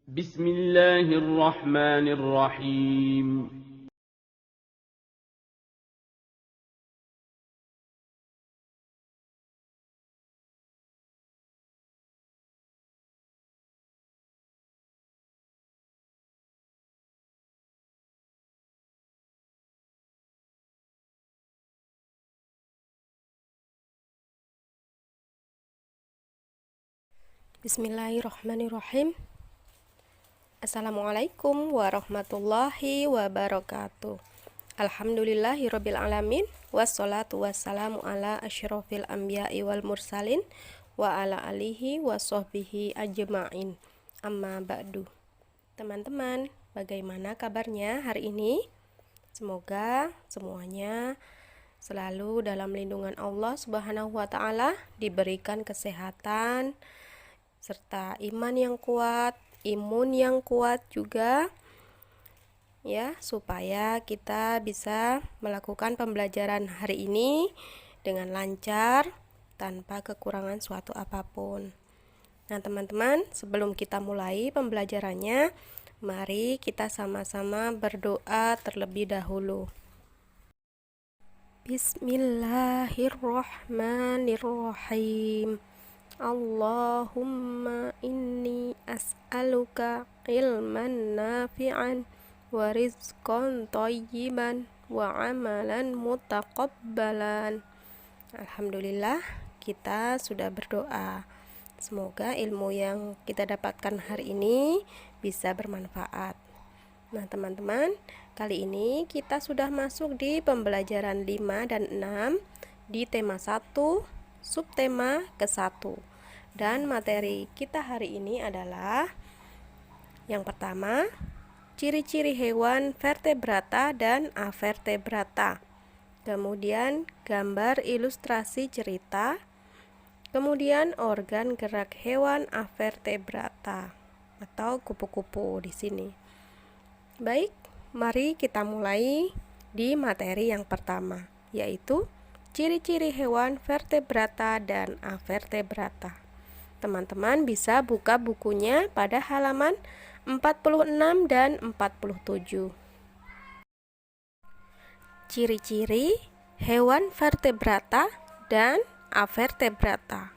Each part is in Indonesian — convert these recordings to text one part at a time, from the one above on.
بسم الله الرحمن الرحيم. Bismillahirrahmanirrahim. Assalamualaikum warahmatullahi wabarakatuh. Alhamdulillahirabbil alamin, wassalatu wassalamu ala asyrofil anbiya'i wal mursalin wa ala alihi wa sahbihi ajma'in. Amma ba'du. Teman-teman, bagaimana kabarnya hari ini? Semoga semuanya selalu dalam lindungan Allah Subhanahu wa taala, diberikan kesehatan serta iman yang kuat, imun yang kuat juga ya, supaya kita bisa melakukan pembelajaran hari ini dengan lancar tanpa kekurangan suatu apapun. Nah, teman-teman, sebelum kita mulai pembelajarannya, mari kita sama-sama berdoa terlebih dahulu. Bismillahirrahmanirrahim. Allahumma inni as'aluka ilman nafi'an wa rizqan thayyiban wa amalan mutaqabbalan. Alhamdulillah, kita sudah berdoa. Semoga ilmu yang kita dapatkan hari ini bisa bermanfaat. Nah, teman-teman, kali ini kita sudah masuk di pembelajaran 5 dan 6 di tema 1, subtema ke-1. Dan materi kita hari ini adalah yang pertama, ciri-ciri hewan vertebrata dan avertebrata. Kemudian gambar ilustrasi cerita. Kemudian organ gerak hewan avertebrata atau kupu-kupu di sini. Baik, mari kita mulai di materi yang pertama, yaitu ciri-ciri hewan vertebrata dan avertebrata. Teman-teman bisa buka bukunya pada halaman 46 dan 47. Ciri-ciri hewan vertebrata dan avertebrata.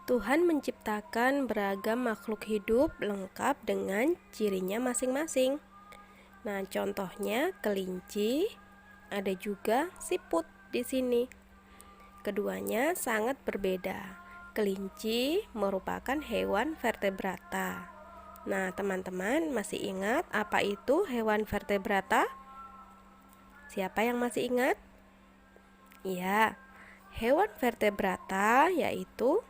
Tuhan menciptakan beragam makhluk hidup lengkap dengan cirinya masing-masing. Nah, contohnya kelinci, ada juga siput di sini. Keduanya sangat berbeda. Kelinci merupakan hewan vertebrata. Nah, teman-teman masih ingat apa itu hewan vertebrata? Siapa yang masih ingat? Ya, hewan vertebrata yaitu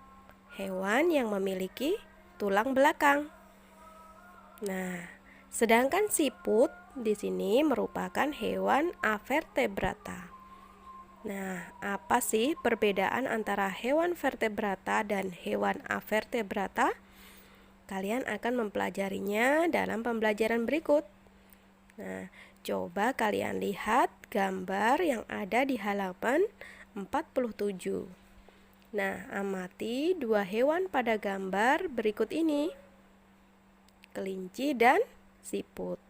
hewan yang memiliki tulang belakang. Nah, sedangkan siput di sini merupakan hewan avertebrata. Nah, apa sih perbedaan antara hewan vertebrata dan hewan avertebrata? Kalian akan mempelajarinya dalam pembelajaran berikut. Nah, coba kalian lihat gambar yang ada di halaman 47. Nah, amati dua hewan pada gambar berikut ini, kelinci dan siput.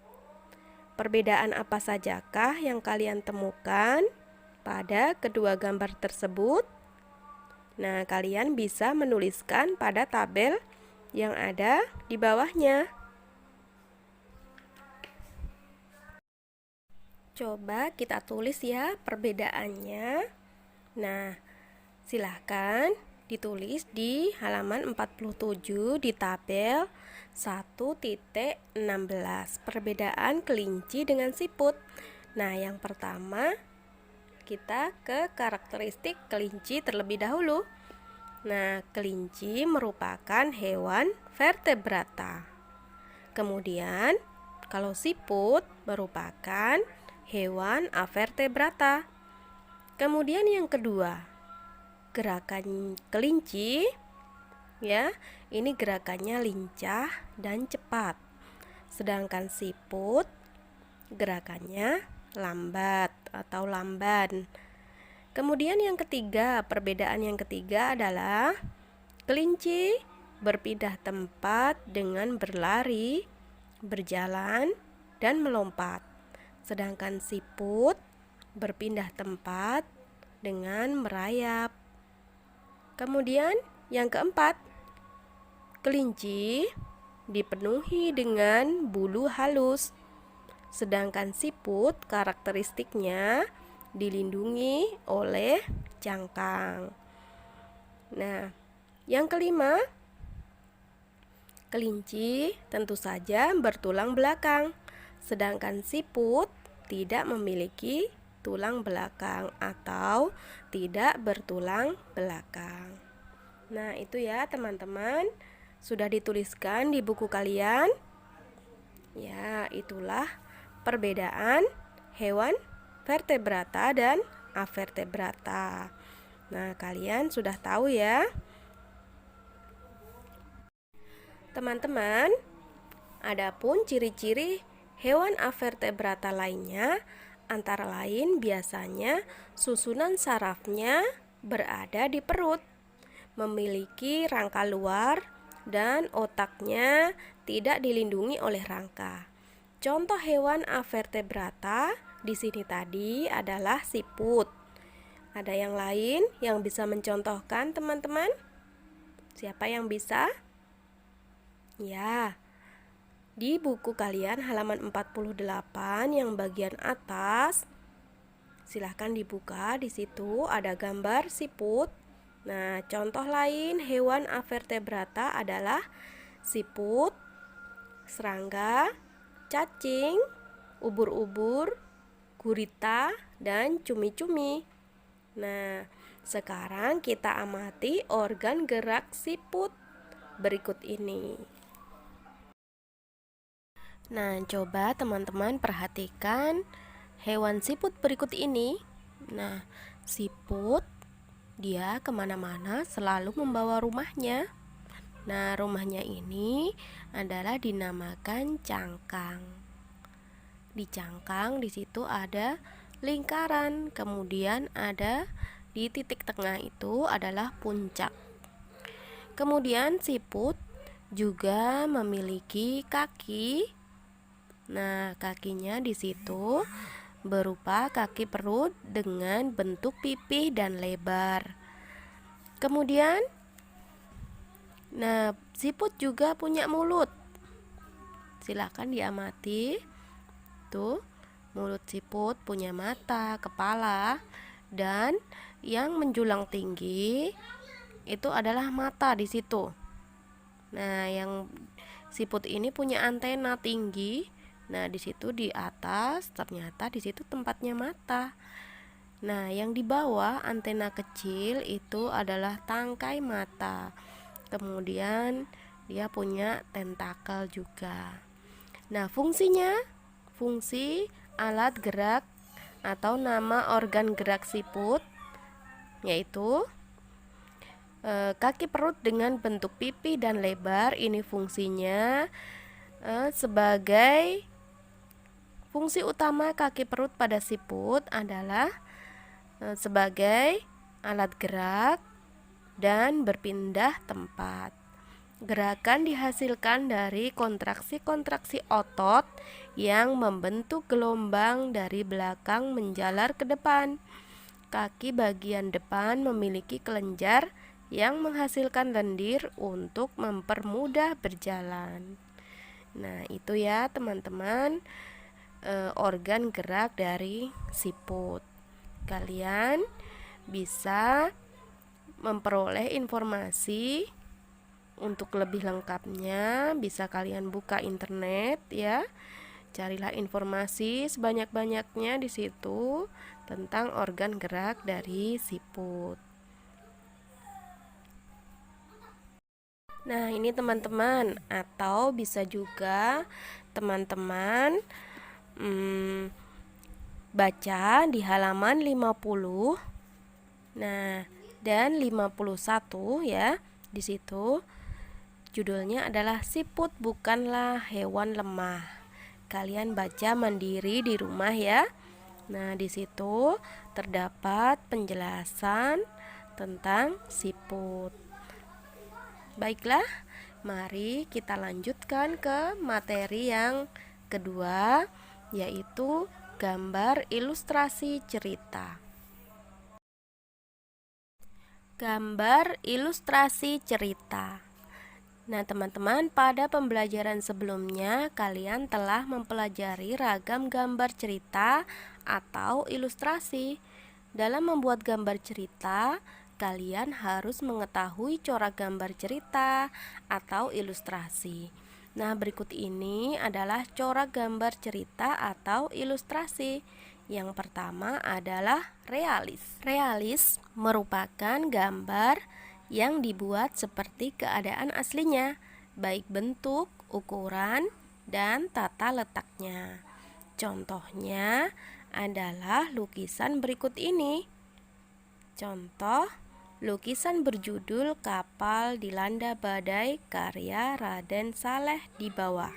Perbedaan apa sajakah yang kalian temukan pada kedua gambar tersebut? Nah, kalian bisa menuliskan pada tabel yang ada di bawahnya. Coba kita tulis ya perbedaannya. Nah, silahkan ditulis di halaman 47 di tabel 1.16, perbedaan kelinci dengan siput. Nah, yang pertama kita ke karakteristik kelinci terlebih dahulu. Nah, kelinci merupakan hewan vertebrata. Kemudian, kalau siput merupakan hewan avertebrata. Kemudian yang kedua, gerakan kelinci ya, ini gerakannya lincah dan cepat. Sedangkan siput gerakannya lambat atau lamban. Kemudian yang ketiga, perbedaan yang ketiga adalah kelinci berpindah tempat dengan berlari, berjalan, dan melompat. Sedangkan siput berpindah tempat dengan merayap. Kemudian yang keempat, kelinci dipenuhi dengan bulu halus. Sedangkan siput karakteristiknya dilindungi oleh cangkang. Nah, yang kelima, kelinci tentu saja bertulang belakang. Sedangkan siput tidak memiliki tulang belakang atau tidak bertulang belakang. Nah, itu ya teman-teman, sudah dituliskan di buku kalian. Ya, itulah perbedaan hewan vertebrata dan avertebrata. Nah, kalian sudah tahu ya. Teman-teman, adapun ciri-ciri hewan avertebrata lainnya antara lain biasanya susunan sarafnya berada di perut, memiliki rangka luar, dan otaknya tidak dilindungi oleh rangka. Contoh hewan avertebrata di sini tadi adalah siput. Ada yang lain yang bisa mencontohkan, teman-teman? Siapa yang bisa? Ya, di buku kalian halaman 48 yang bagian atas, silahkan dibuka. Di situ ada gambar siput. Nah, contoh lain hewan avertebrata adalah siput, serangga, cacing, ubur-ubur, gurita, dan cumi-cumi. Nah, sekarang kita amati organ gerak siput berikut ini. Nah, coba teman-teman perhatikan hewan siput berikut ini. Nah, siput dia kemana-mana selalu membawa rumahnya. Nah, rumahnya ini adalah dinamakan cangkang. Di cangkang di situ ada lingkaran, kemudian ada di titik tengah itu adalah puncak. Kemudian siput juga memiliki kaki. Nah, kakinya di situ berupa kaki perut dengan bentuk pipih dan lebar. Kemudian siput juga punya mulut. Silakan diamati. Tuh, mulut siput punya mata, kepala, dan yang menjulang tinggi itu adalah mata di situ. Nah, yang siput ini punya antena tinggi. Nah, di situ di atas ternyata di situ tempatnya mata. Nah, yang di bawah antena kecil itu adalah tangkai mata. Kemudian dia punya tentakel juga. Nah, fungsi alat gerak atau nama organ gerak siput yaitu kaki perut dengan bentuk pipih dan lebar. Ini fungsinya sebagai fungsi utama kaki perut pada siput adalah sebagai alat gerak dan berpindah tempat. Gerakan dihasilkan dari kontraksi-kontraksi otot yang membentuk gelombang dari belakang menjalar ke depan. Kaki bagian depan memiliki kelenjar yang menghasilkan lendir untuk mempermudah berjalan. Nah, itu ya teman-teman organ gerak dari siput. Kalian bisa memperoleh informasi untuk lebih lengkapnya, bisa kalian buka internet ya. Carilah informasi sebanyak-banyaknya di situ tentang organ gerak dari siput. Nah, ini teman-teman, atau bisa juga teman-teman baca di halaman 50. Nah, dan 51 ya. Di situ judulnya adalah siput bukanlah hewan lemah. Kalian baca mandiri di rumah ya. Nah, di situ terdapat penjelasan tentang siput. Baiklah, Mari kita lanjutkan ke materi yang kedua, yaitu gambar ilustrasi cerita. Gambar ilustrasi cerita. Nah, teman-teman, pada pembelajaran sebelumnya kalian telah mempelajari ragam gambar cerita atau ilustrasi. Dalam membuat gambar cerita, kalian harus mengetahui corak gambar cerita atau ilustrasi. Nah, berikut ini adalah corak gambar cerita atau ilustrasi. Yang pertama adalah realis. Realis merupakan gambar yang dibuat seperti keadaan aslinya, baik bentuk, ukuran, dan tata letaknya. Contohnya adalah lukisan berikut ini. Contoh lukisan berjudul Kapal Dilanda Badai karya Raden Saleh di bawah.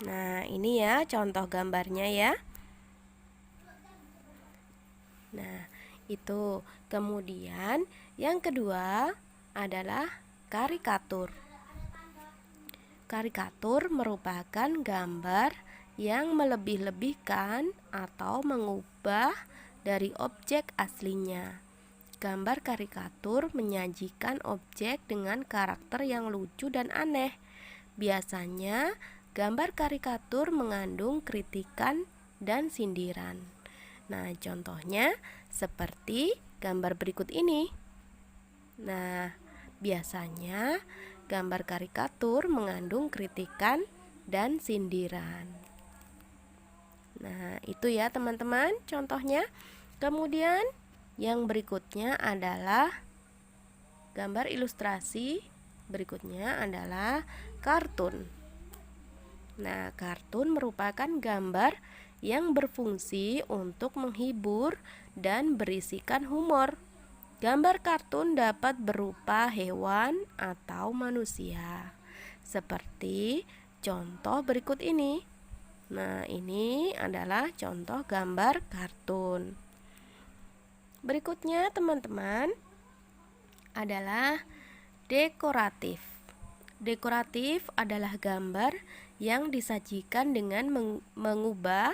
Nah, ini ya contoh gambarnya ya. Nah, itu. Kemudian yang kedua adalah karikatur. Karikatur merupakan gambar yang melebih-lebihkan atau mengubah dari objek aslinya. Gambar karikatur menyajikan objek dengan karakter yang lucu dan aneh. Biasanya, gambar karikatur mengandung kritikan dan sindiran. Nah, contohnya seperti gambar berikut ini. Nah, biasanya gambar karikatur mengandung kritikan dan sindiran. Nah, itu ya teman-teman contohnya. Kemudian yang berikutnya adalah gambar ilustrasi. Berikutnya adalah kartun. Nah, kartun merupakan gambar yang berfungsi untuk menghibur dan berisikan humor. Gambar kartun dapat berupa hewan atau manusia, seperti contoh berikut ini. Nah, ini adalah contoh gambar kartun. Berikutnya, teman-teman, adalah dekoratif. Dekoratif adalah gambar yang disajikan dengan mengubah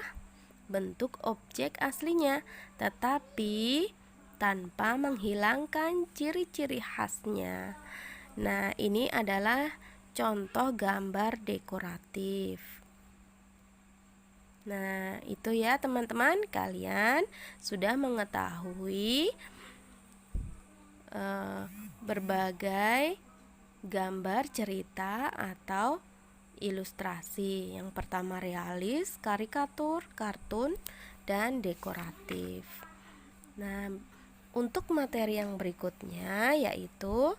bentuk objek aslinya, tetapi tanpa menghilangkan ciri-ciri khasnya. Nah, ini adalah contoh gambar dekoratif. Nah, itu ya teman-teman, kalian sudah mengetahui berbagai gambar cerita atau ilustrasi. Yang pertama realis, karikatur, kartun, dan dekoratif. Nah, untuk materi yang berikutnya yaitu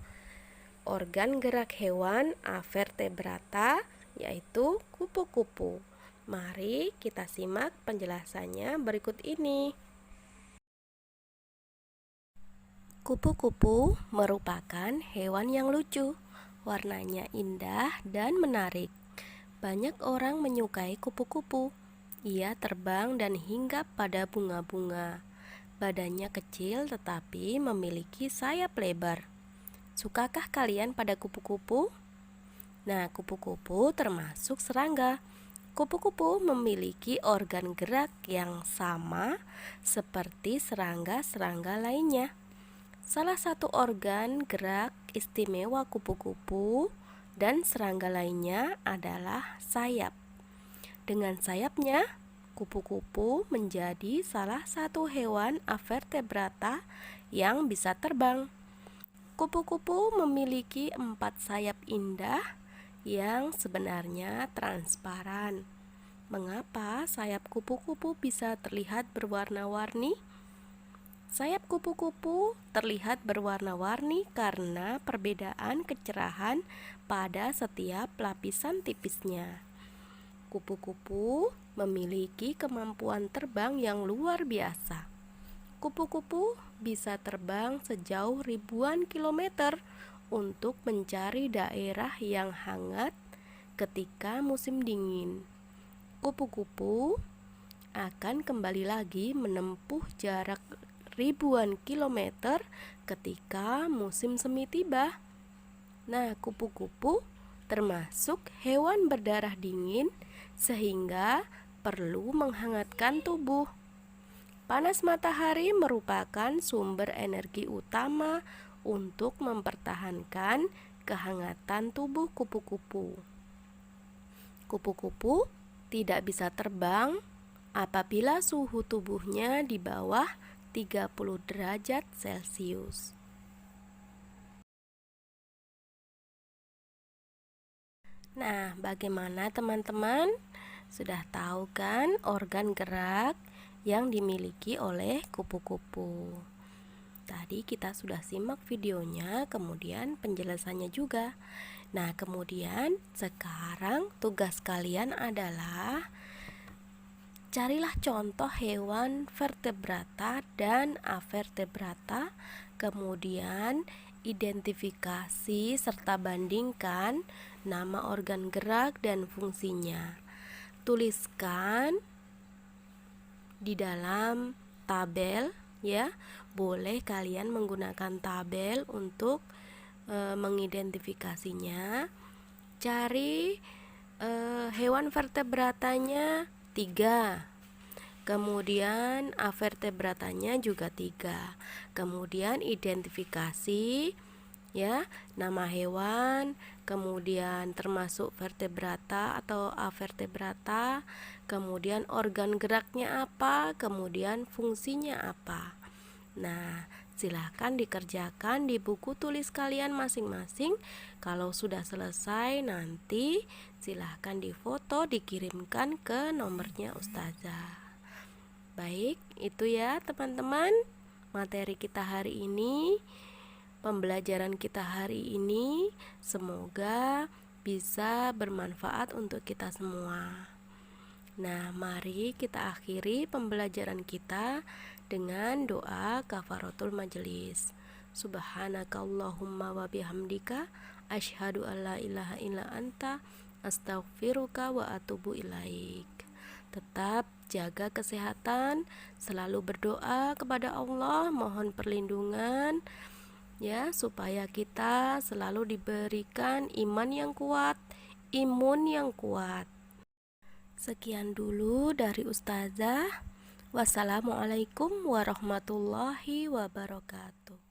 organ gerak hewan avertebrata, yaitu kupu-kupu. Mari kita simak penjelasannya berikut ini. Kupu-kupu merupakan hewan yang lucu, warnanya indah dan menarik. Banyak orang menyukai kupu-kupu. Ia terbang dan hinggap pada bunga-bunga. Badannya kecil tetapi memiliki sayap lebar. Sukakah kalian pada kupu-kupu? Nah, kupu-kupu termasuk serangga. Kupu-kupu memiliki organ gerak yang sama seperti serangga-serangga lainnya. Salah satu organ gerak istimewa kupu-kupu dan serangga lainnya adalah sayap. Dengan sayapnya, kupu-kupu menjadi salah satu hewan avertebrata yang bisa terbang. Kupu-kupu memiliki 4 sayap indah yang sebenarnya transparan. Mengapa sayap kupu-kupu bisa terlihat berwarna-warni? Sayap kupu-kupu terlihat berwarna-warni karena perbedaan kecerahan pada setiap lapisan tipisnya. Kupu-kupu memiliki kemampuan terbang yang luar biasa. Kupu-kupu bisa terbang sejauh ribuan kilometer untuk mencari daerah yang hangat ketika musim dingin. Kupu-kupu akan kembali lagi menempuh jarak ribuan kilometer ketika musim semi tiba. Nah, kupu-kupu termasuk hewan berdarah dingin sehingga perlu menghangatkan tubuh. Panas matahari merupakan sumber energi utama untuk mempertahankan kehangatan tubuh kupu-kupu. Kupu-kupu tidak bisa terbang apabila suhu tubuhnya di bawah 30 derajat Celcius. Nah, bagaimana teman-teman? Sudah tahu kan organ gerak yang dimiliki oleh kupu-kupu? Tadi kita sudah simak videonya, kemudian penjelasannya juga. Nah, kemudian sekarang tugas kalian adalah carilah contoh hewan vertebrata dan avertebrata, kemudian identifikasi serta bandingkan nama organ gerak dan fungsinya. Tuliskan di dalam tabel ya. Boleh kalian menggunakan tabel untuk mengidentifikasinya. Cari hewan vertebratanya 3, kemudian avertebratanya juga 3. Kemudian identifikasi ya, nama hewan, kemudian termasuk vertebrata atau avertebrata, kemudian organ geraknya apa, kemudian fungsinya apa. Nah, silahkan dikerjakan di buku tulis kalian masing-masing. Kalau sudah selesai, nanti silahkan difoto, dikirimkan ke nomornya Ustazah. Baik, itu ya teman-teman materi kita hari ini, pembelajaran kita hari ini. Semoga bisa bermanfaat untuk kita semua. Nah, mari kita akhiri pembelajaran kita dengan doa kafaratul majelis. Subhanakallahumma wa bihamdika asyhadu alla ilaha illa anta astaghfiruka wa atubu ilaik. Tetap jaga kesehatan, selalu berdoa kepada Allah, mohon perlindungan ya, supaya kita selalu diberikan iman yang kuat, imun yang kuat. Sekian dulu dari Ustazah. Wassalamualaikum warahmatullahi wabarakatuh.